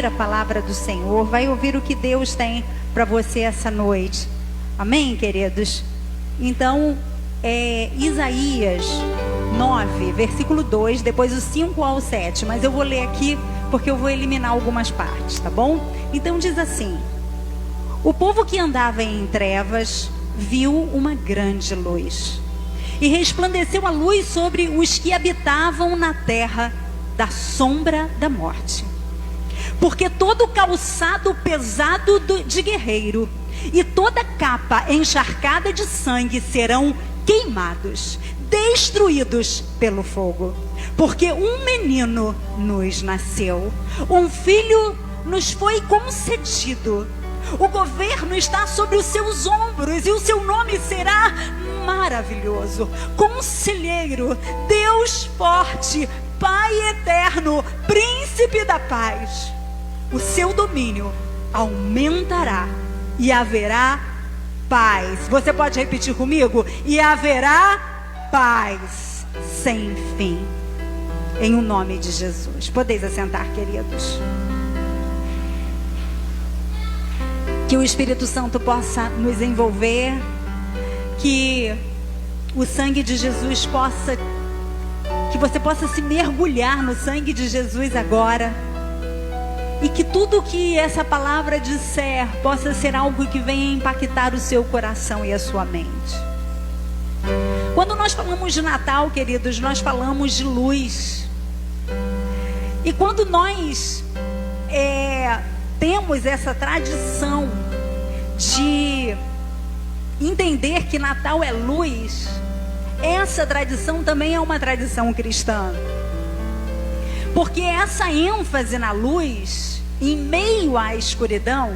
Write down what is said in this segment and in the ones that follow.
ouvir a palavra do Senhor, vai ouvir o que Deus tem para você essa noite. Amém, queridos? Então, Isaías 9, versículo 2, depois o 5 ao 7, mas eu vou ler aqui porque eu vou eliminar algumas partes, tá bom? Então diz assim: o povo que andava em trevas viu uma grande luz, e resplandeceu a luz sobre os que habitavam na terra da sombra da morte. Porque todo calçado pesado de guerreiro e toda capa encharcada de sangue serão queimados, destruídos pelo fogo. Porque um menino nos nasceu, um filho nos foi concedido. O governo está sobre os seus ombros e o seu nome será maravilhoso, Conselheiro, Deus forte, Pai eterno, Príncipe da paz. O seu domínio aumentará e haverá paz. Você pode repetir comigo? E haverá paz sem fim. Em o nome de Jesus. Podeis assentar, queridos. Que o Espírito Santo possa nos envolver, que o sangue de Jesus possa, que você possa se mergulhar no sangue de Jesus agora, e que tudo que essa palavra disser possa ser algo que venha impactar o seu coração e a sua mente. Quando nós falamos de Natal, queridos, nós falamos de luz. E quando nós temos essa tradição de entender que Natal é luz, essa tradição também é uma tradição cristã. Porque essa ênfase na luz, em meio à escuridão,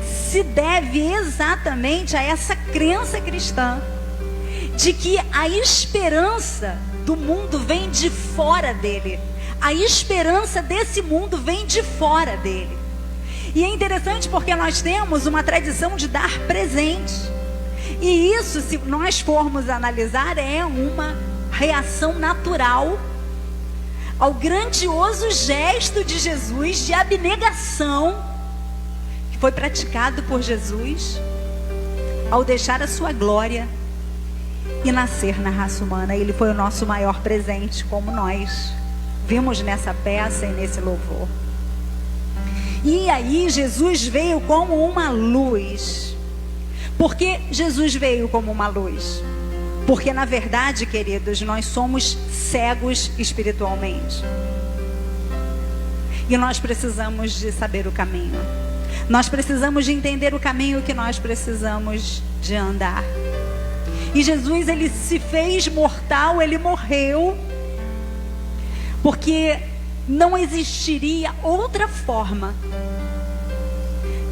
se deve exatamente a essa crença cristã de que a esperança do mundo vem de fora dele. A esperança desse mundo vem de fora dele. E é interessante porque nós temos uma tradição de dar presente. E isso, se nós formos analisar, é uma reação natural ao grandioso gesto de Jesus de abnegação que foi praticado por Jesus ao deixar a sua glória e nascer na raça humana. Ele foi o nosso maior presente, como nós vimos nessa peça e nesse louvor. E aí Jesus veio como uma luz. Por que Jesus veio como uma luz? Porque na verdade, queridos, nós somos cegos espiritualmente. E nós precisamos de saber o caminho. Nós precisamos de entender o caminho que nós precisamos de andar. E Jesus, ele se fez mortal, ele morreu, porque não existiria outra forma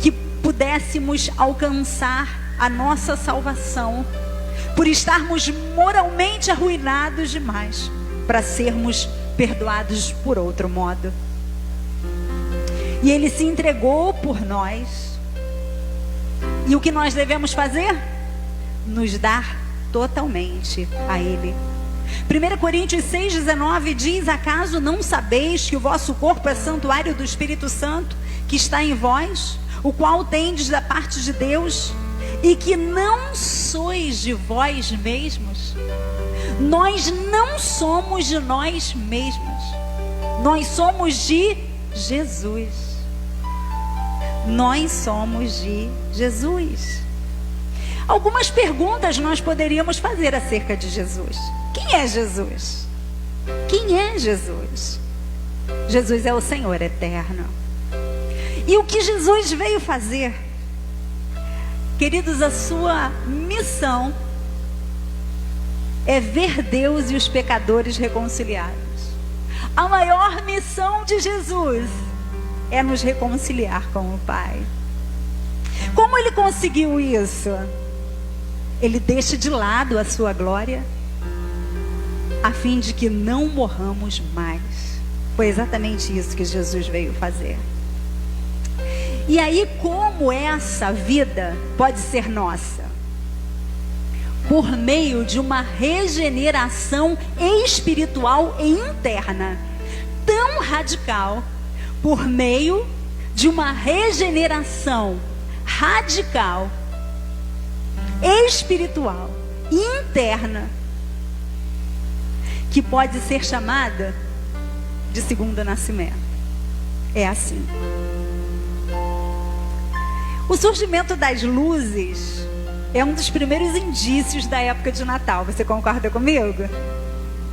que pudéssemos alcançar a nossa salvação, por estarmos moralmente arruinados demais para sermos perdoados por outro modo. E ele se entregou por nós. E o que nós devemos fazer? Nos dar totalmente a ele. 1 Coríntios 6,19 diz: acaso não sabeis que o vosso corpo é santuário do Espírito Santo, que está em vós, o qual tendes da parte de Deus, e que não sois de vós mesmos? Nós não somos de nós mesmos. Nós somos de Jesus. Nós somos de Jesus. Algumas perguntas nós poderíamos fazer acerca de Jesus. Quem é Jesus? Quem é Jesus? Jesus é o Senhor eterno. E o que Jesus veio fazer? Queridos, a sua missão é ver Deus e os pecadores reconciliados. A maior missão de Jesus é nos reconciliar com o Pai. Como ele conseguiu isso? Ele deixa de lado a sua glória, a fim de que não morramos mais. Foi exatamente isso que Jesus veio fazer. E aí, como essa vida pode ser nossa? Por meio de uma regeneração espiritual e interna tão radical, por meio de uma regeneração radical, espiritual, interna, que pode ser chamada de segundo nascimento. É assim. O surgimento das luzes é um dos primeiros indícios da época de Natal. Você concorda comigo?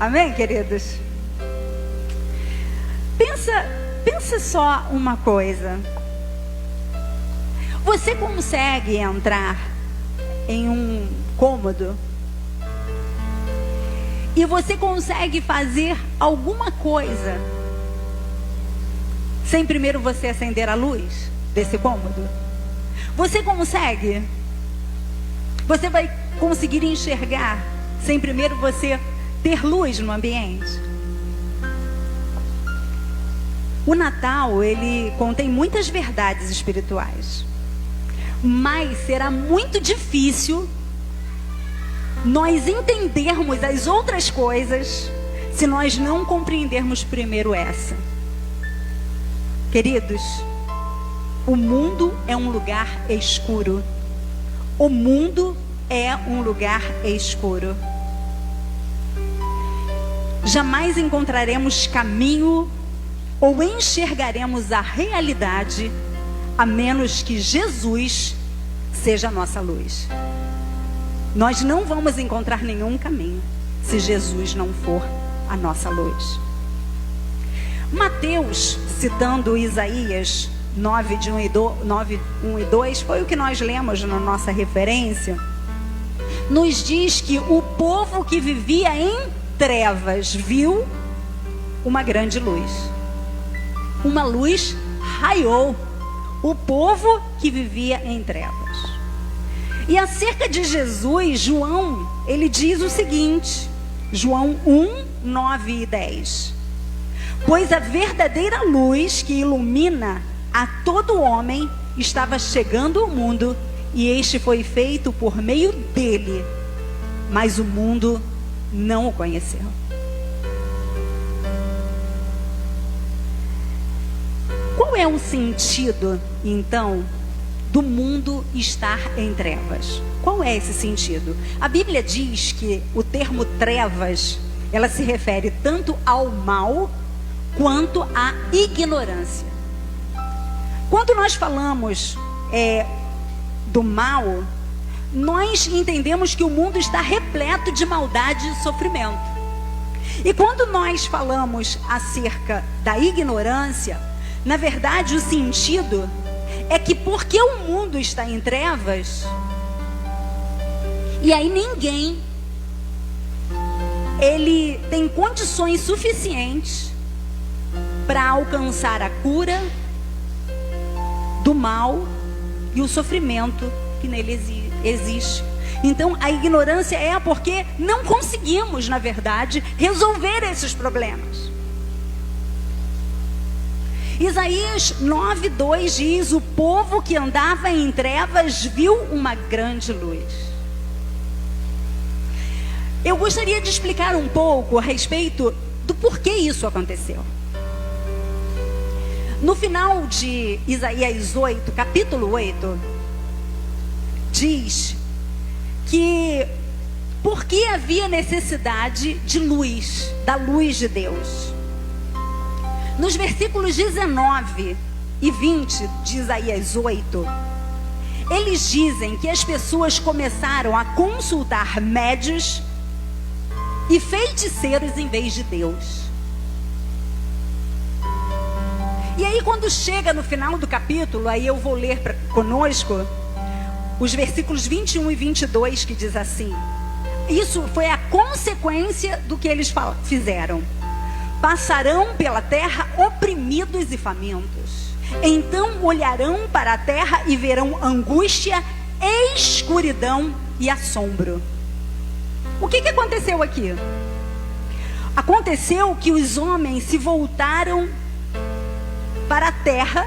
Amém, queridos? Pensa só uma coisa. Você consegue entrar em um cômodo e você consegue fazer alguma coisa sem primeiro você acender a luz desse cômodo? Você consegue? Você vai conseguir enxergar sem primeiro você ter luz no ambiente? O Natal, ele contém muitas verdades espirituais, mas será muito difícil nós entendermos as outras coisas se nós não compreendermos primeiro essa. Queridos, o mundo é um lugar escuro. O mundo é um lugar escuro. Jamais encontraremos caminho ou enxergaremos a realidade a menos que Jesus seja a nossa luz. Nós não vamos encontrar nenhum caminho se Jesus não for a nossa luz. Mateus, citando Isaías 9, 1 e 2, foi o que nós lemos na nossa referência, nos diz que o povo que vivia em trevas viu uma grande luz. Uma luz raiou o povo que vivia em trevas. E acerca de Jesus, João, ele diz o seguinte, João 1, 9 e 10. Pois a verdadeira luz que ilumina a todo homem estava chegando ao mundo, e este foi feito por meio dele, mas o mundo não o conheceu. Qual é o sentido, então, do mundo estar em trevas? Qual é esse sentido? A Bíblia diz que o termo trevas, ela se refere tanto ao mal quanto à ignorância. Quando nós falamos do mal, nós entendemos que o mundo está repleto de maldade e sofrimento. E quando nós falamos acerca da ignorância, na verdade o sentido é que porque o mundo está em trevas, e aí ninguém ele tem condições suficientes para alcançar a cura do mal e o sofrimento que nele existe. Então a ignorância é porque não conseguimos, na verdade, resolver esses problemas. Isaías 9:2 diz: o povo que andava em trevas viu uma grande luz. Eu gostaria de explicar um pouco a respeito do porquê isso aconteceu. No final de Isaías 8, capítulo 8, diz que porque havia necessidade de luz, da luz de Deus. Nos versículos 19 e 20 de Isaías 8, eles dizem que as pessoas começaram a consultar médios e feiticeiros em vez de Deus. E aí quando chega no final do capítulo, aí eu vou ler conosco os versículos 21 e 22, que diz assim: isso foi a consequência do que eles fizeram. Passarão pela terra oprimidos e famintos. Então olharão para a terra e verão angústia, escuridão e assombro. O que aconteceu aqui? Aconteceu que os homens se voltaram para a terra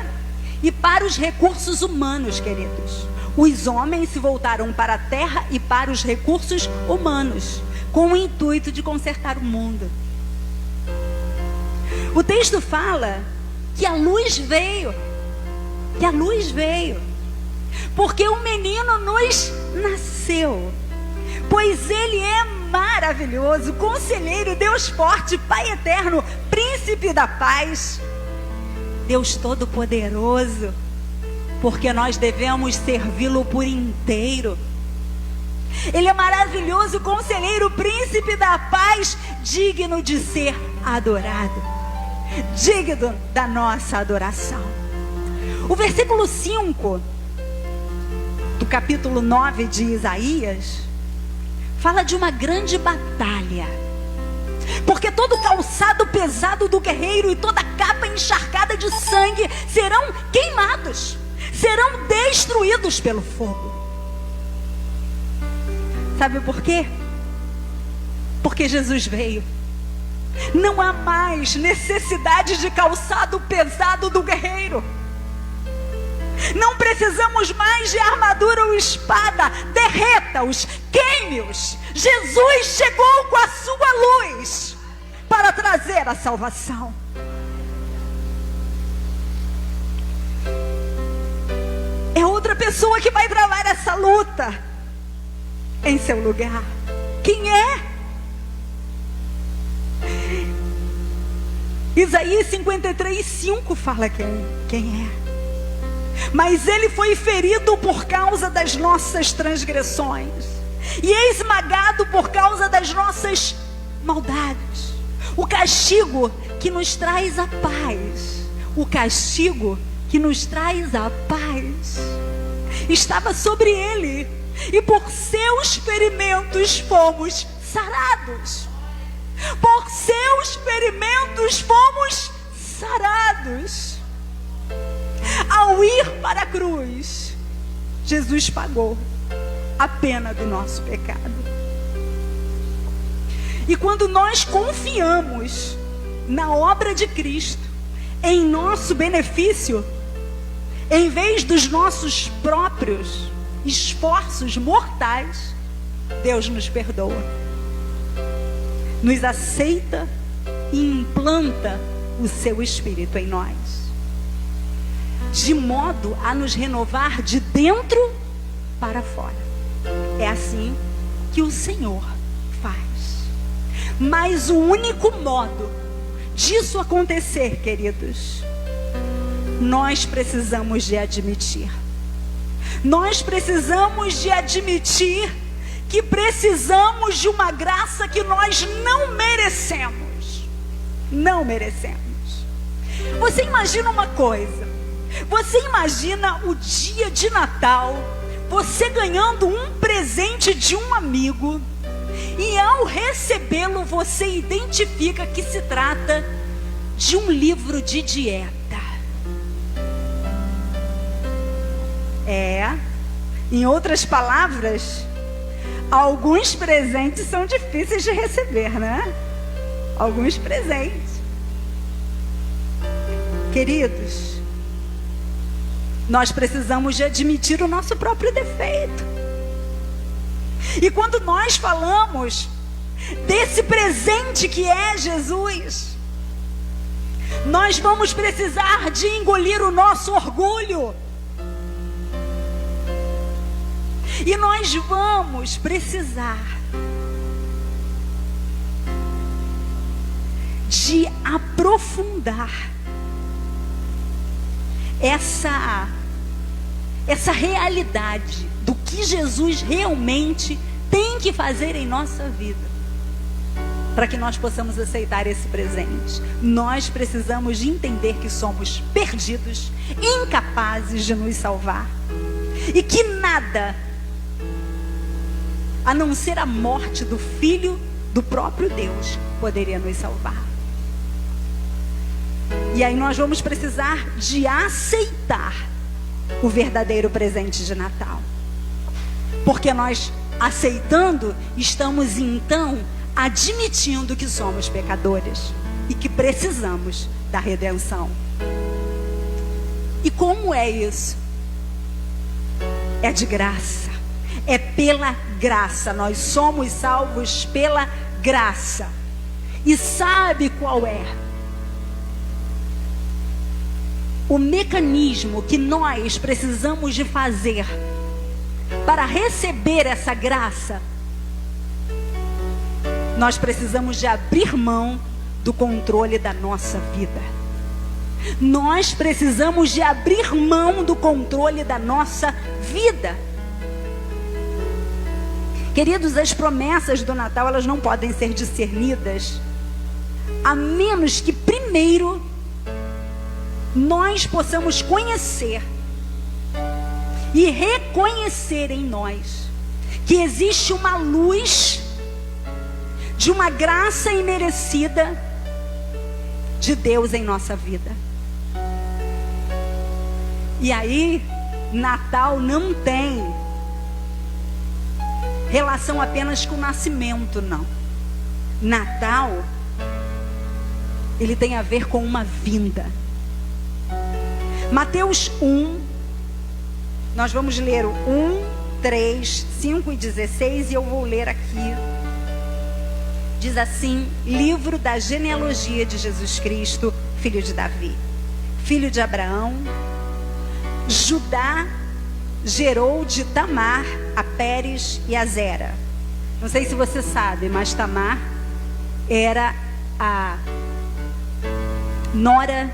e para os recursos humanos, queridos. Os homens se voltaram para a terra e para os recursos humanos, com o intuito de consertar o mundo. O texto fala que a luz veio que a luz veio, porque um menino nos nasceu. Pois ele é maravilhoso, conselheiro, Deus forte, Pai eterno, príncipe da paz, Deus todo-poderoso, porque nós devemos servi-lo por inteiro. Ele é maravilhoso, conselheiro, príncipe da paz, digno de ser adorado, digno da nossa adoração. O versículo 5 do capítulo 9 de Isaías fala de uma grande batalha, porque todo o calçado pesado do guerreiro e toda a capa encharcada de sangue serão queimados, serão destruídos pelo fogo. Sabe por quê? Porque Jesus veio. Não há mais necessidade de calçado pesado do guerreiro. Não precisamos mais de armadura ou espada. Derreta-os, queime-os. Jesus chegou com a sua luz para trazer a salvação. É outra pessoa que vai travar essa luta em seu lugar. Quem é? Isaías 53:5 fala quem é. Mas ele foi ferido por causa das nossas transgressões e esmagado por causa das nossas maldades. O castigo que nos traz a paz, o castigo que nos traz a paz estava sobre ele, e por seus ferimentos fomos sarados. Por seus ferimentos fomos sarados. Ao ir para a cruz, Jesus pagou a pena do nosso pecado. E quando nós confiamos na obra de Cristo, em nosso benefício, em vez dos nossos próprios esforços mortais, Deus nos perdoa, nos aceita e implanta o seu Espírito em nós, de modo a nos renovar de dentro para fora. É assim que o Senhor faz. Mas o único modo disso acontecer, queridos, nós precisamos de admitir. Nós precisamos de admitir que precisamos de uma graça que nós não merecemos. Não merecemos. Você imagina uma coisa. Você imagina o dia de Natal, você ganhando um presente de um amigo, e ao recebê-lo você identifica que se trata de um livro de dieta. Em outras palavras, alguns presentes são difíceis de receber, né? Alguns presentes. Queridos, nós precisamos de admitir o nosso próprio defeito. E quando nós falamos desse presente que é Jesus, nós vamos precisar de engolir o nosso orgulho. E nós vamos precisar de aprofundar essa realidade do que Jesus realmente tem que fazer em nossa vida, para que nós possamos aceitar esse presente. Nós precisamos de entender que somos perdidos, incapazes de nos salvar, e que nada, a não ser a morte do Filho do próprio Deus, poderia nos salvar. E aí nós vamos precisar de aceitar o verdadeiro presente de Natal. Porque nós, aceitando, estamos então admitindo que somos pecadores e que precisamos da redenção. E como é isso? É de graça. É pela graça. Nós somos salvos pela graça. E sabe qual é? o mecanismo que nós precisamos de fazer para receber essa graça, nós precisamos de abrir mão do controle da nossa vida. Nós precisamos de abrir mão do controle da nossa vida. Queridos, as promessas do Natal, elas não podem ser discernidas a menos que primeiro nós possamos conhecer e reconhecer em nós que existe uma luz de uma graça imerecida de Deus em nossa vida. E aí, Natal não tem relação apenas com o nascimento, não. Natal, ele tem a ver com uma vinda. Mateus 1, nós vamos ler o 1, 3, 5 e 16, e eu vou ler aqui. Diz assim: livro da genealogia de Jesus Cristo, filho de Davi, filho de Abraão. Judá gerou de Tamar a Pérez e a Zera. Não sei se você sabe, mas Tamar era a nora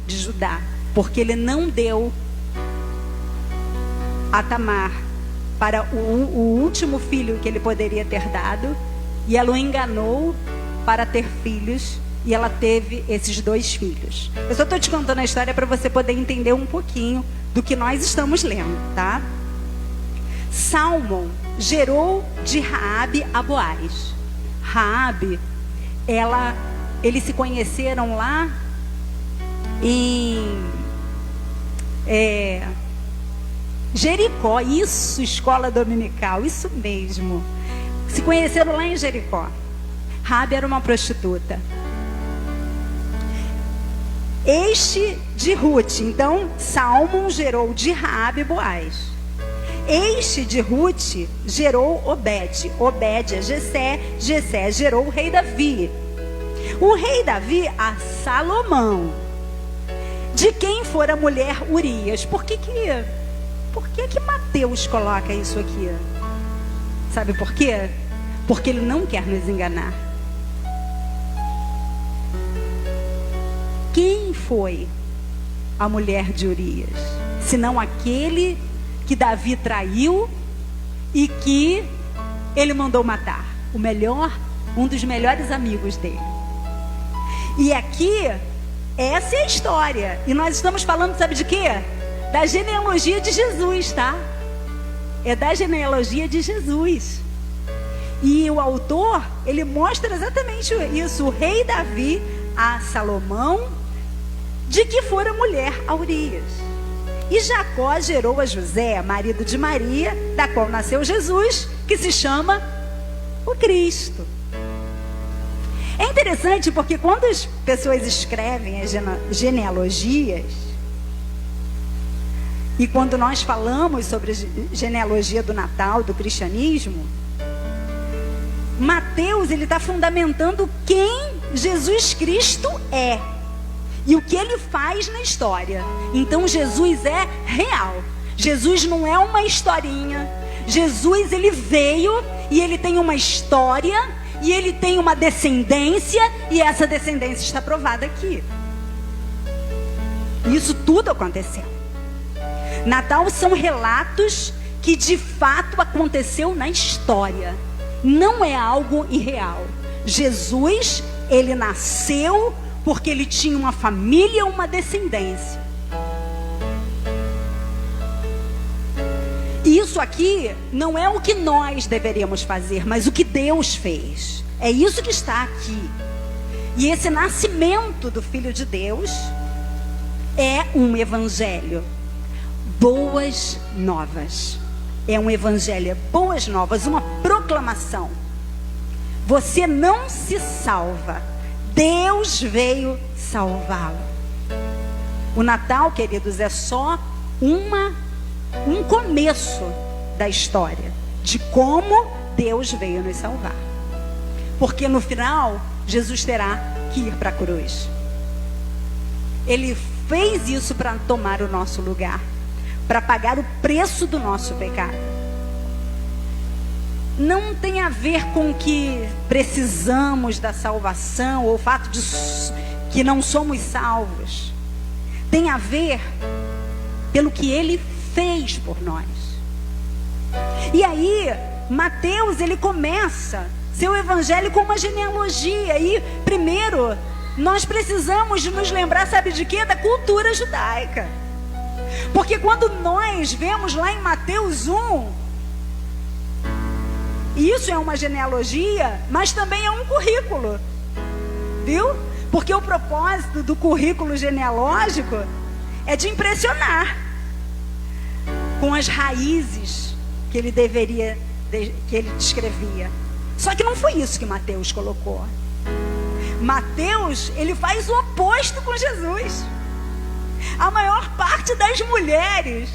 de Judá, porque ele não deu a Tamar para o último filho que ele poderia ter dado, e ela o enganou para ter filhos, e ela teve esses 2 filhos. Eu só estou te contando a história para você poder entender um pouquinho do que nós estamos lendo, tá? Salmão gerou de Raabe a Boaz. Raabe, eles se conheceram lá em Jericó. Isso, escola dominical, isso mesmo. Se conheceram lá em Jericó. Raabe era uma prostituta. Este de Ruth. Então, Salmão gerou de Raabe Boaz. Este de Ruth gerou Obed. Obed é Jessé. Jessé gerou o rei Davi. O rei Davi a Salomão, de quem fora mulher Urias. Por que Mateus coloca isso aqui? Sabe por quê? Porque ele não quer nos enganar. Quem foi a mulher de Urias? Senão aquele que Davi traiu e que ele mandou matar. Um dos melhores amigos dele. E aqui, essa é a história. E nós estamos falando, sabe de quê? Da genealogia de Jesus, tá? É da genealogia de Jesus. E o autor, ele mostra exatamente isso. O rei Davi a Salomão, de que fora mulher a Urias. E Jacó gerou a José, marido de Maria, da qual nasceu Jesus, que se chama o Cristo. É interessante porque quando as pessoas escrevem as genealogias, e quando nós falamos sobre a genealogia do Natal, do cristianismo, Mateus, ele está fundamentando quem Jesus Cristo é e o que ele faz na história. Então Jesus é real. Jesus não é uma historinha. Jesus, ele veio e ele tem uma história e ele tem uma descendência, e essa descendência está provada aqui. Isso tudo aconteceu. Natal são relatos que de fato aconteceu na história. Não é algo irreal. Jesus, ele nasceu porque ele tinha uma família, uma descendência. E isso aqui não é o que nós deveríamos fazer, mas o que Deus fez. É isso que está aqui. E esse nascimento do Filho de Deus é um evangelho. Boas novas. É um evangelho, boas novas, uma proclamação. Você não se salva. Deus veio salvá-lo. O Natal, queridos, é só um começo da história de como Deus veio nos salvar. Porque no final, Jesus terá que ir para a cruz. Ele fez isso para tomar o nosso lugar, para pagar o preço do nosso pecado. Não tem a ver com que precisamos da salvação ou o fato de que não somos salvos. Tem a ver pelo que Ele fez por nós. E aí, Mateus, ele começa seu evangelho com uma genealogia. E primeiro, nós precisamos de nos lembrar, sabe de quê? Da cultura judaica. Porque quando nós vemos lá em Mateus 1, isso é uma genealogia, mas também é um currículo. Viu? Porque o propósito do currículo genealógico é de impressionar com as raízes que ele que ele descrevia. Só que não foi isso que Mateus colocou. Mateus, ele faz o oposto com Jesus. A maior parte das mulheres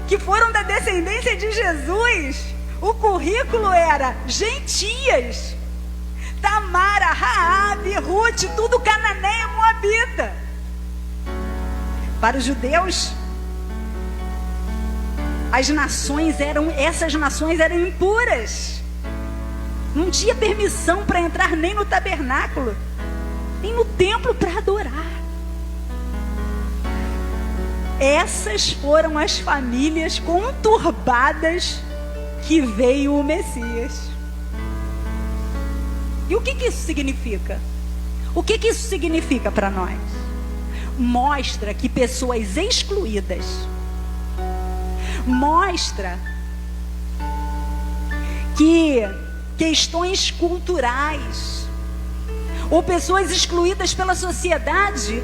que foram da descendência de Jesus, o currículo era gentias. Tamara, Raabe, Ruth, tudo cananeia, moabita. Para os judeus, essas nações eram impuras. Não tinha permissão para entrar nem no tabernáculo, nem no templo para adorar. Essas foram as famílias conturbadas que veio o Messias. E o que isso significa? O que isso significa para nós? Mostra que pessoas excluídas, mostra que questões culturais ou pessoas excluídas pela sociedade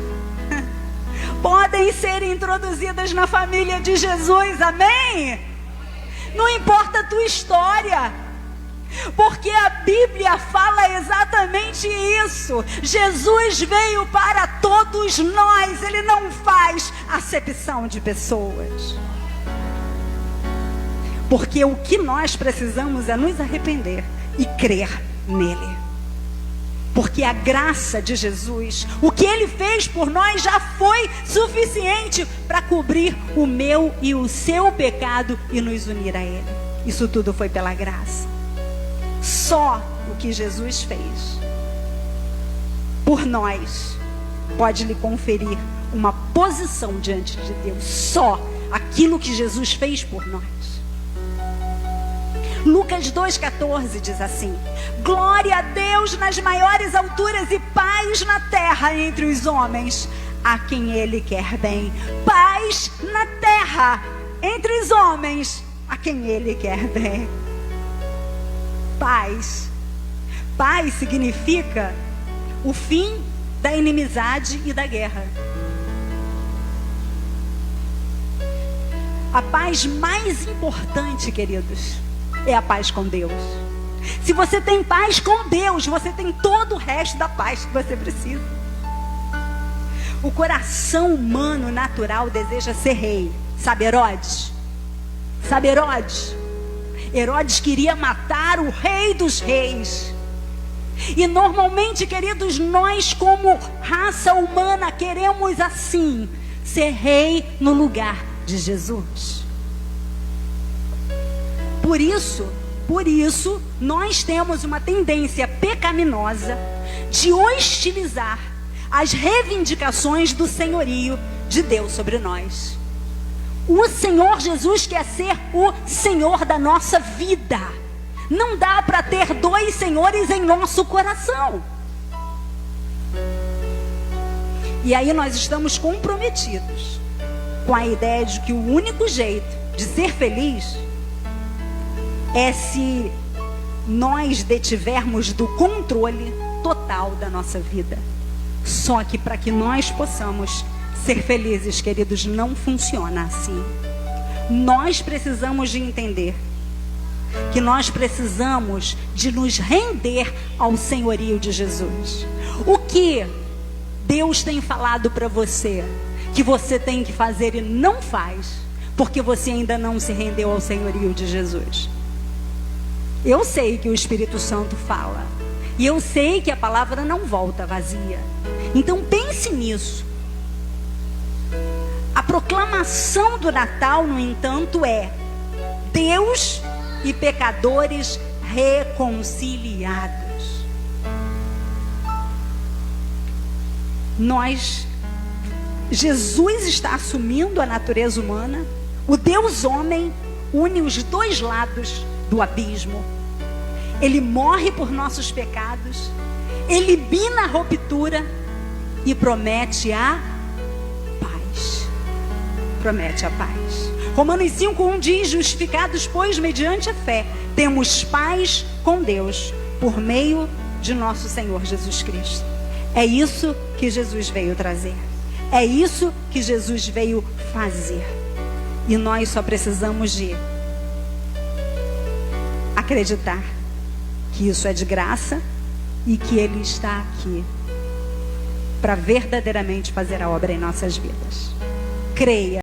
podem ser introduzidas na família de Jesus, amém? Não importa a tua história, porque a Bíblia fala exatamente isso. Jesus veio para todos nós, Ele não faz acepção de pessoas. Porque o que nós precisamos é nos arrepender e crer nele. Porque a graça de Jesus, o que Ele fez por nós já foi suficiente para cobrir o meu e o seu pecado e nos unir a Ele. Isso tudo foi pela graça. Só o que Jesus fez por nós pode lhe conferir uma posição diante de Deus. Só aquilo que Jesus fez por nós. Lucas 2,14 diz assim: glória a Deus nas maiores alturas e paz na terra entre os homens a quem Ele quer bem. Paz na terra entre os homens a quem Ele quer bem. Paz. Paz significa o fim da inimizade e da guerra. A paz mais importante, queridos, é a paz com Deus. Se você tem paz com Deus, você tem todo o resto da paz que você precisa. O coração humano natural deseja ser rei. Sabe Herodes? Sabe Herodes? Herodes queria matar o rei dos reis. E normalmente, queridos, nós como raça humana queremos assim, ser rei no lugar de Jesus. Por isso, nós temos uma tendência pecaminosa de hostilizar as reivindicações do senhorio de Deus sobre nós. O Senhor Jesus quer ser o Senhor da nossa vida. Não dá para ter dois senhores em nosso coração. E aí nós estamos comprometidos com a ideia de que o único jeito de ser feliz é se nós detivermos do controle total da nossa vida. Só que para que nós possamos ser felizes, queridos, não funciona assim. Nós precisamos de entender que nós precisamos de nos render ao senhorio de Jesus. O que Deus tem falado para você que você tem que fazer e não faz, porque você ainda não se rendeu ao senhorio de Jesus? Eu sei que o Espírito Santo fala, e eu sei que a palavra não volta vazia. Então pense nisso. A proclamação do Natal, no entanto, é Deus e pecadores reconciliados. Jesus está assumindo a natureza humana. O Deus homem une os dois lados do abismo. Ele morre por nossos pecados, elimina a ruptura e promete a paz. Promete a paz. Romanos 5:1 diz: justificados, pois, mediante a fé, temos paz com Deus, por meio de nosso Senhor Jesus Cristo. É isso que Jesus veio trazer. É isso que Jesus veio fazer. E nós só precisamos de acreditar que isso é de graça e que Ele está aqui para verdadeiramente fazer a obra em nossas vidas. Creia.